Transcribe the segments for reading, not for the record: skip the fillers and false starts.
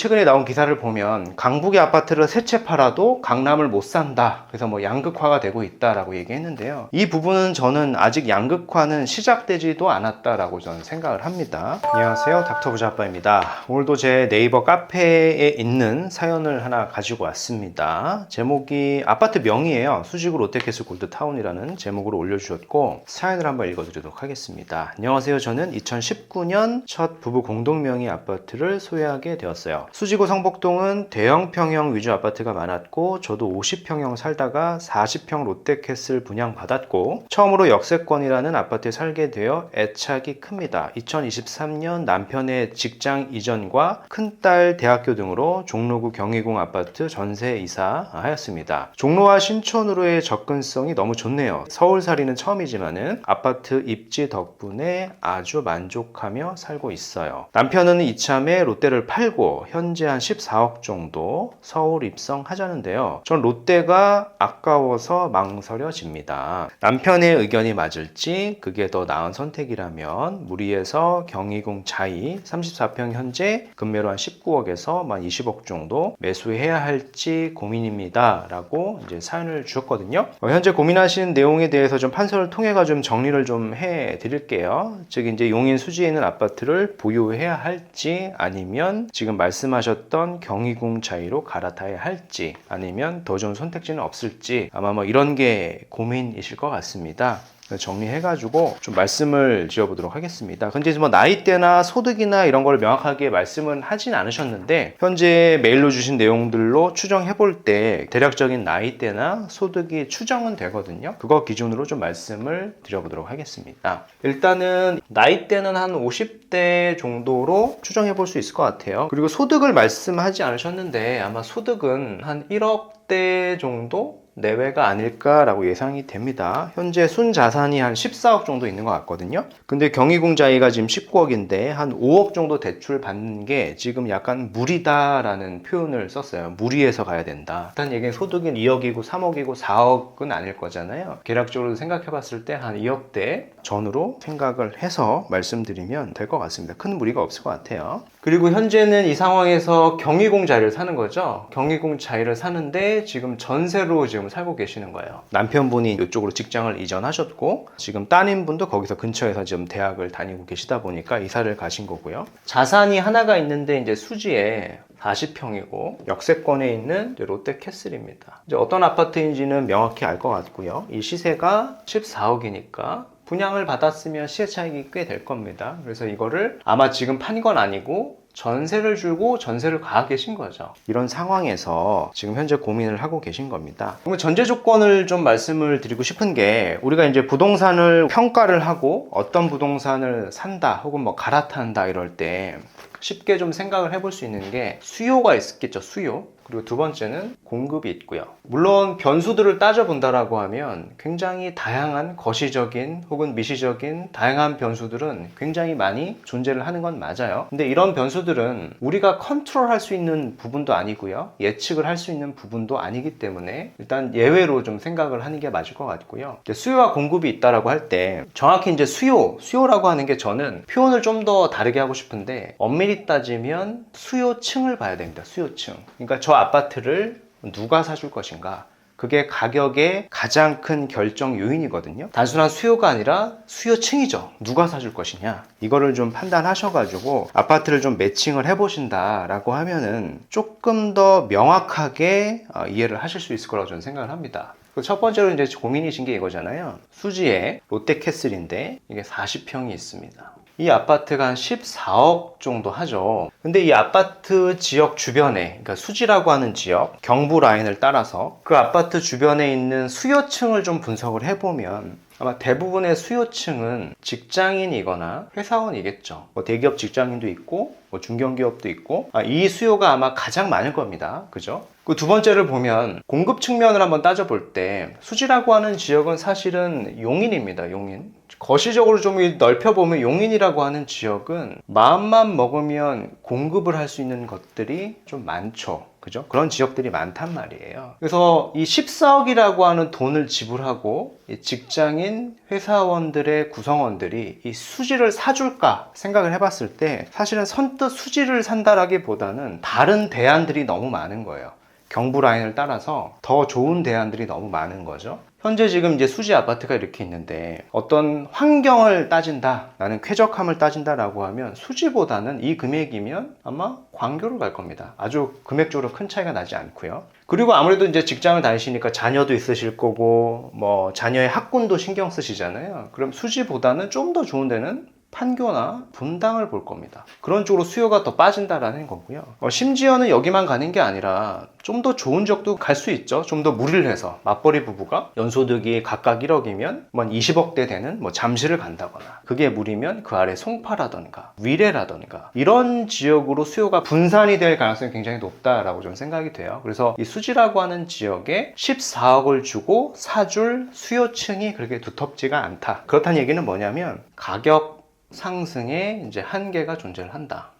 최근에 나온 기사를 보면 강북의 아파트를 세 채 팔아도 강남을 못 산다. 그래서 뭐 양극화가 되고 있다라고 얘기했는데요. 이 부분은 저는 아직 양극화는 시작되지도 않았다라고 저는 생각을 합니다. 안녕하세요, 닥터부자 아빠입니다. 오늘도 제 네이버 카페에 있는 사연을 하나 가지고 왔습니다. 제목이 아파트 명이에요. 수지구 롯데캐슬 골드타운이라는 제목으로 올려주셨고 사연을 한번 읽어드리도록 하겠습니다. 안녕하세요. 저는 2019년 첫 부부 공동명의 아파트를 소유하게 되었어요. 수지구 성복동은 대형 평형 위주 아파트가 많았고 저도 50평형 살다가 40평 롯데캐슬 분양받았고 처음으로 역세권이라는 아파트에 살게 되어 애착이 큽니다. 2023년 남편의 직장 이전과 큰딸 대학교 등으로 종로구 경희궁 아파트 전세 이사하였습니다. 종로와 신촌으로의 접근성이 너무 좋네요. 서울살이는 처음이지만은 아파트 입지 덕분에 아주 만족하며 살고 있어요. 남편은 이참에 롯데를 팔고 현재 한 14억 정도 서울 입성하자는데요. 전 롯데가 아까워서 망설여집니다. 남편의 의견이 맞을지 그게 더 나은 선택이라면 무리해서 경희궁 자이 34평 현재 금매로 한 19억에서 만 20억 정도 매수해야 할지 고민입니다. 라고 이제 사연을 주셨거든요. 현재 고민하시는 내용에 대해서 좀 판서를 통해가 좀 정리를 좀 해 드릴게요. 즉 이제 용인 수지에 있는 아파트를 보유해야 할지 아니면 지금 말씀하셨던 경희궁 자이로 갈아타야 할지 아니면 더 좋은 선택지는 없을지 아마 뭐 이런 게 고민이실 것 같습니다. 정리해가지고 좀 말씀을 지어보도록 하겠습니다. 근데 뭐 나이대나 소득이나 이런 걸 명확하게 말씀은 하진 않으셨는데 현재 메일로 주신 내용들로 추정해볼 때 대략적인 나이대나 소득이 추정은 되거든요. 그거 기준으로 좀 말씀을 드려보도록 하겠습니다. 일단은 나이대는 한 50대 정도로 추정해볼 수 있을 것 같아요. 그리고 소득을 말씀하지 않으셨는데 아마 소득은 한 1억대 정도? 내외가 아닐까라고 예상이 됩니다. 현재 순자산이 한 14억 정도 있는 것 같거든요. 근데 경희궁 자이가 지금 19억인데 한 5억 정도 대출 받는 게 지금 약간 무리다라는 표현을 썼어요. 무리해서 가야 된다. 일단 얘기는 소득은 2억이고 3억이고 4억은 아닐 거잖아요. 계략적으로 생각해 봤을 때 한 2억대 전후로 생각을 해서 말씀드리면 될 것 같습니다. 큰 무리가 없을 것 같아요. 그리고 현재는 이 상황에서 경희궁 자이를 사는 거죠. 경희궁 자이를 사는데 지금 전세로 지금 살고 계시는 거예요. 남편분이 이쪽으로 직장을 이전하셨고 지금 따님분도 거기서 근처에서 지금 대학을 다니고 계시다 보니까 이사를 가신 거고요. 자산이 하나가 있는데 이제 수지에 40평이고 역세권에 있는 롯데캐슬입니다. 이제 어떤 아파트인지는 명확히 알 것 같고요. 이 시세가 14억이니까 분양을 받았으면 시세 차익이 꽤 될 겁니다. 그래서 이거를 아마 지금 판 건 아니고 전세를 주고 전세를 가하 계신 거죠. 이런 상황에서 지금 현재 고민을 하고 계신 겁니다. 그러면 전제 조건을 좀 말씀을 드리고 싶은 게 우리가 이제 부동산을 평가를 하고 어떤 부동산을 산다 혹은 뭐 갈아탄다 이럴 때 쉽게 좀 생각을 해볼 수 있는 게 수요가 있겠죠. 수요. 그리고 두 번째는 공급이 있고요. 물론 변수들을 따져본다라고 하면 굉장히 다양한 거시적인 혹은 미시적인 다양한 변수들은 굉장히 많이 존재를 하는 건 맞아요. 근데 이런 변수들은 우리가 컨트롤할 수 있는 부분도 아니고요. 예측을 할 수 있는 부분도 아니기 때문에 일단 예외로 좀 생각을 하는 게 맞을 것 같고요. 수요와 공급이 있다라고 할 때 정확히 이제 수요라고 하는 게 저는 표현을 좀 더 다르게 하고 싶은데 엄밀히 따지면 수요층을 봐야 됩니다. 수요층. 그러니까 저 아파트를 누가 사줄 것인가? 그게 가격의 가장 큰 결정 요인이거든요. 단순한 수요가 아니라 수요층이죠. 누가 사줄 것이냐? 이거를 좀 판단하셔가지고 아파트를 좀 매칭을 해보신다라고 하면은 조금 더 명확하게 이해를 하실 수 있을 거라고 저는 생각을 합니다. 첫 번째로 이제 고민이신 게 이거잖아요. 수지에 롯데캐슬인데 이게 40평이 있습니다. 이 아파트가 한 14억 정도 하죠. 근데 이 아파트 지역 주변에, 그러니까 수지라고 하는 지역, 경부 라인을 따라서 그 아파트 주변에 있는 수요층을 좀 분석을 해보면 아마 대부분의 수요층은 직장인이거나 회사원이겠죠. 뭐 대기업 직장인도 있고, 뭐 중견기업도 있고, 이 수요가 아마 가장 많을 겁니다. 그죠? 그 두 번째를 보면 공급 측면을 한번 따져볼 때 수지라고 하는 지역은 사실은 용인입니다. 용인. 거시적으로 좀 넓혀보면 용인이라고 하는 지역은 마음만 먹으면 공급을 할 수 있는 것들이 좀 많죠. 그죠? 그런 지역들이 많단 말이에요. 그래서 이 14억이라고 하는 돈을 지불하고 이 직장인 회사원들의 구성원들이 이 수지를 사줄까 생각을 해봤을 때 사실은 선뜻 처음부터 수지를 산다라기보다는 다른 대안들이 너무 많은 거예요. 경부 라인을 따라서 더 좋은 대안들이 너무 많은 거죠. 현재 지금 이제 수지 아파트가 이렇게 있는데 어떤 환경을 따진다, 나는 쾌적함을 따진다라고 하면 수지보다는 이 금액이면 아마 광교를 갈 겁니다. 아주 금액적으로 큰 차이가 나지 않고요. 그리고 아무래도 이제 직장을 다니시니까 자녀도 있으실 거고 뭐 자녀의 학군도 신경 쓰시잖아요. 그럼 수지보다는 좀 더 좋은 데는 판교나 분당을 볼 겁니다. 그런 쪽으로 수요가 더 빠진다라는 거고요. 심지어는 여기만 가는 게 아니라 좀 더 좋은 지역도 갈 수 있죠. 좀 더 무리를 해서 맞벌이 부부가 연소득이 각각 1억이면 뭐 20억대 되는 뭐 잠실을 간다거나, 그게 무리면 그 아래 송파라던가 위례라던가 이런 지역으로 수요가 분산이 될 가능성이 굉장히 높다라고 좀 생각이 돼요. 그래서 이 수지라고 하는 지역에 14억을 주고 사줄 수요층이 그렇게 두텁지가 않다. 그렇다는 얘기는 뭐냐면 가격 상승에 이제 한계가 존재를 한다.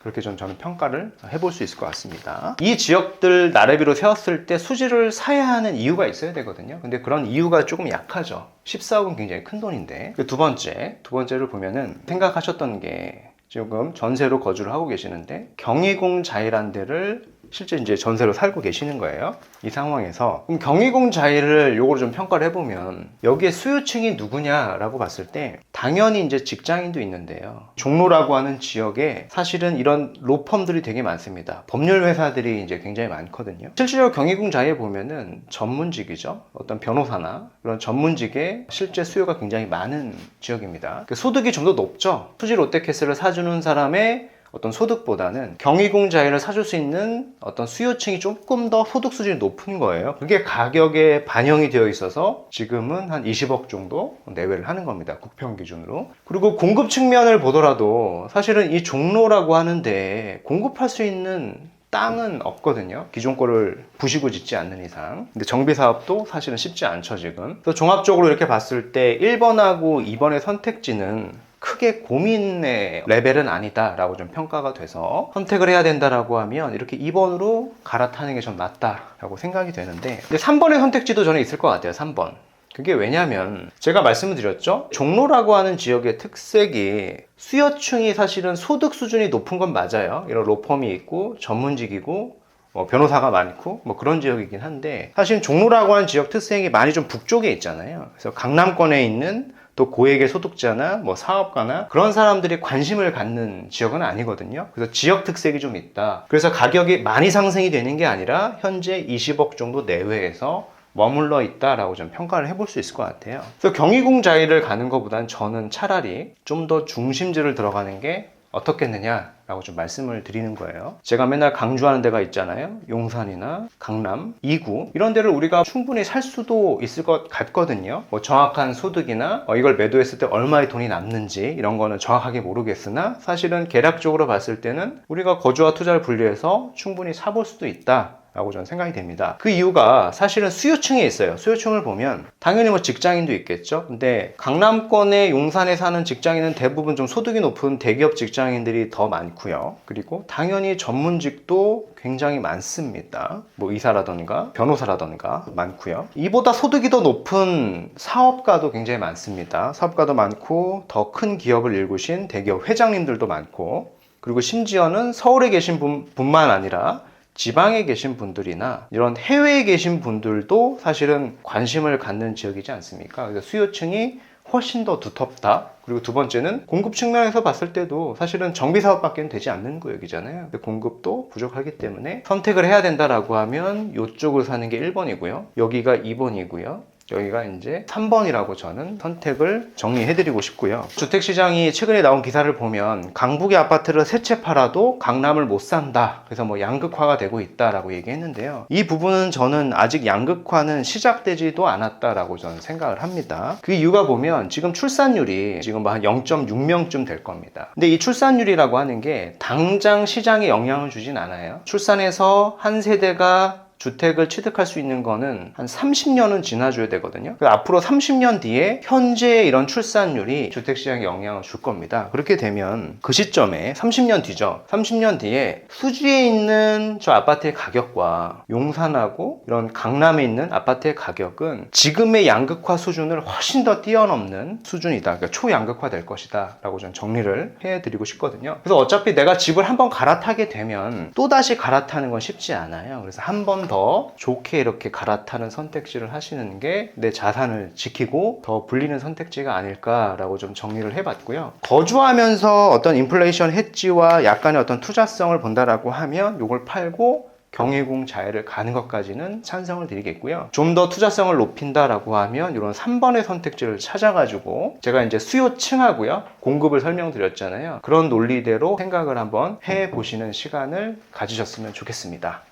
그렇게 좀 저는 평가를 해볼 수 있을 것 같습니다. 이 지역들 나래비로 세웠을 때 수지를 사야 하는 이유가 있어야 되거든요. 근데 그런 이유가 조금 약하죠. 14억은 굉장히 큰 돈인데. 두 번째를 보면은 생각하셨던 게 지금 전세로 거주를 하고 계시는데 경희궁 자이란 데를 실제 이제 전세로 살고 계시는 거예요. 이 상황에서 그럼 경희궁 자이를 요거를 좀 평가를 해보면 여기에 수요층이 누구냐라고 봤을 때 당연히 이제 직장인도 있는데요. 종로라고 하는 지역에 사실은 이런 로펌들이 되게 많습니다. 법률 회사들이 이제 굉장히 많거든요. 실제로 경희궁 자이에 보면은 전문직이죠. 어떤 변호사나 그런 전문직에 실제 수요가 굉장히 많은 지역입니다. 소득이 좀 더 높죠. 수지 롯데캐슬을 사주는 사람의 어떤 소득보다는 경희궁 자이를 사줄 수 있는 어떤 수요층이 조금 더 소득 수준이 높은 거예요. 그게 가격에 반영이 되어 있어서 지금은 한 20억 정도 내외를 하는 겁니다. 국평 기준으로. 그리고 공급 측면을 보더라도 사실은 이 종로라고 하는데 공급할 수 있는 땅은 없거든요. 기존 거를 부시고 짓지 않는 이상. 근데 정비 사업도 사실은 쉽지 않죠, 지금. 그래서 종합적으로 이렇게 봤을 때 1번하고 2번의 선택지는 크게 고민의 레벨은 아니다라고 좀 평가가 돼서 선택을 해야 된다라고 하면 이렇게 2번으로 갈아타는 게 좀 낫다라고 생각이 되는데, 근데 3번의 선택지도 저는 있을 것 같아요. 3번. 그게 왜냐면 제가 말씀을 드렸죠. 종로라고 하는 지역의 특색이 수요층이 사실은 소득 수준이 높은 건 맞아요. 이런 로펌이 있고 전문직이고 변호사가 많고 뭐 그런 지역이긴 한데, 사실 종로라고 하는 지역 특성이 많이 좀 북쪽에 있잖아요. 그래서 강남권에 있는 또 고액의 소득자나 뭐 사업가나 그런 사람들이 관심을 갖는 지역은 아니거든요. 그래서 지역 특색이 좀 있다. 그래서 가격이 많이 상승이 되는 게 아니라 현재 20억 정도 내외에서 머물러 있다라고 좀 평가를 해볼 수 있을 것 같아요. 그래서 경희궁 자이를 가는 것보다는 저는 차라리 좀 더 중심지를 들어가는 게 어떻겠느냐라고 좀 말씀을 드리는 거예요. 제가 맨날 강조하는 데가 있잖아요. 용산이나 강남, 2구 이런 데를 우리가 충분히 살 수도 있을 것 같거든요. 뭐 정확한 소득이나 이걸 매도했을 때 얼마의 돈이 남는지 이런 거는 정확하게 모르겠으나 사실은 계략적으로 봤을 때는 우리가 거주와 투자를 분리해서 충분히 사볼 수도 있다 라고 저는 생각이 됩니다. 그 이유가 사실은 수요층에 있어요. 수요층을 보면 당연히 뭐 직장인도 있겠죠. 근데 강남권의 용산에 사는 직장인은 대부분 좀 소득이 높은 대기업 직장인들이 더 많고요. 그리고 당연히 전문직도 굉장히 많습니다. 뭐 의사라던가 변호사라던가 많고요. 이보다 소득이 더 높은 사업가도 굉장히 많습니다. 사업가도 많고 더 큰 기업을 일구신 대기업 회장님들도 많고, 그리고 심지어는 서울에 계신 분만 아니라 지방에 계신 분들이나 이런 해외에 계신 분들도 사실은 관심을 갖는 지역이지 않습니까? 그래서 수요층이 훨씬 더 두텁다. 그리고 두 번째는 공급 측면에서 봤을 때도 사실은 정비 사업밖에 되지 않는 구역이잖아요. 근데 공급도 부족하기 때문에 선택을 해야 된다라고 하면 이쪽을 사는 게 1번이고요. 여기가 2번이고요. 여기가 이제 3번이라고 저는 선택을 정리해드리고 싶고요. 주택시장이 최근에 나온 기사를 보면 강북의 아파트를 세 채 팔아도 강남을 못 산다. 그래서 뭐 양극화가 되고 있다라고 얘기했는데요. 이 부분은 저는 아직 양극화는 시작되지도 않았다라고 저는 생각을 합니다. 그 이유가 보면 지금 출산율이 지금 한 0.6명쯤 될 겁니다. 근데 이 출산율이라고 하는 게 당장 시장에 영향을 주진 않아요. 출산해서 한 세대가 주택을 취득할 수 있는 거는 한 30년은 지나줘야 되거든요. 그래서 앞으로 30년 뒤에 현재의 이런 출산율이 주택시장에 영향을 줄 겁니다. 그렇게 되면 그 시점에 30년 뒤죠. 30년 뒤에 수지에 있는 저 아파트의 가격과 용산하고 이런 강남에 있는 아파트의 가격은 지금의 양극화 수준을 훨씬 더 뛰어넘는 수준이다. 그러니까 초양극화 될 것이다 라고 좀 정리를 해드리고 싶거든요. 그래서 어차피 내가 집을 한번 갈아타게 되면 또다시 갈아타는 건 쉽지 않아요. 그래서 한 번 더 좋게 이렇게 갈아타는 선택지를 하시는 게 내 자산을 지키고 더 불리는 선택지가 아닐까라고 좀 정리를 해봤고요. 거주하면서 어떤 인플레이션 헤지와 약간의 어떤 투자성을 본다라고 하면 이걸 팔고 경유공 자해를 가는 것까지는 찬성을 드리겠고요. 좀 더 투자성을 높인다라고 하면 이런 3번의 선택지를 찾아가지고 제가 이제 수요층하고요 공급을 설명드렸잖아요. 그런 논리대로 생각을 한번 해보시는 시간을 가지셨으면 좋겠습니다.